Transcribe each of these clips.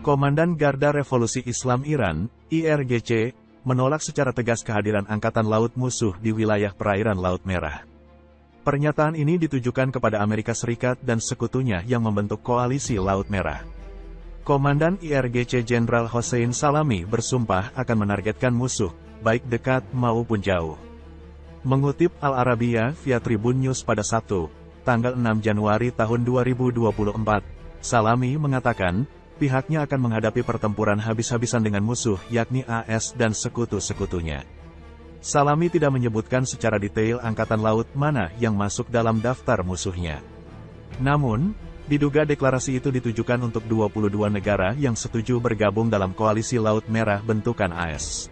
Komandan Garda Revolusi Islam Iran, IRGC, menolak secara tegas kehadiran Angkatan Laut musuh di wilayah perairan Laut Merah. Pernyataan ini ditujukan kepada Amerika Serikat dan sekutunya yang membentuk koalisi Laut Merah. Komandan IRGC Jenderal Hossein Salami bersumpah akan menargetkan musuh, baik dekat maupun jauh. Mengutip Al-Arabiya via Tribun News pada Sabtu, tanggal 6 Januari tahun 2024, Salami mengatakan, pihaknya akan menghadapi pertempuran habis-habisan dengan musuh yakni AS dan sekutu-sekutunya. Salami tidak menyebutkan secara detail angkatan laut mana yang masuk dalam daftar musuhnya. Namun, diduga deklarasi itu ditujukan untuk 22 negara yang setuju bergabung dalam koalisi Laut Merah bentukan AS.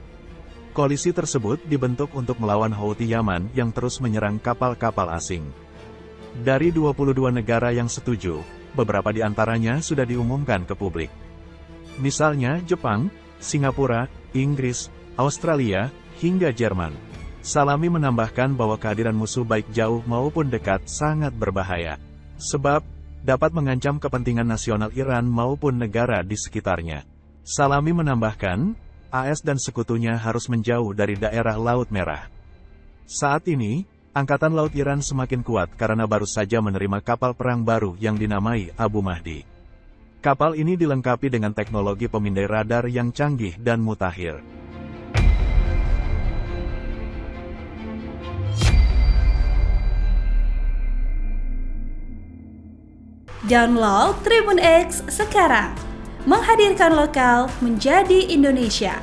Koalisi tersebut dibentuk untuk melawan Houthi Yaman yang terus menyerang kapal-kapal asing. Dari 22 negara yang setuju, beberapa di antaranya sudah diumumkan ke publik. Misalnya Jepang, Singapura, Inggris, Australia, hingga Jerman. Salami menambahkan bahwa kehadiran musuh baik jauh maupun dekat sangat berbahaya. Sebab, dapat mengancam kepentingan nasional Iran maupun negara di sekitarnya. Salami menambahkan, AS dan sekutunya harus menjauh dari daerah Laut Merah. Saat ini, Angkatan Laut Iran semakin kuat karena baru saja menerima kapal perang baru yang dinamai Abu Mahdi. Kapal ini dilengkapi dengan teknologi pemindai radar yang canggih dan mutakhir. Download Tribun X sekarang, menghadirkan lokal menjadi Indonesia.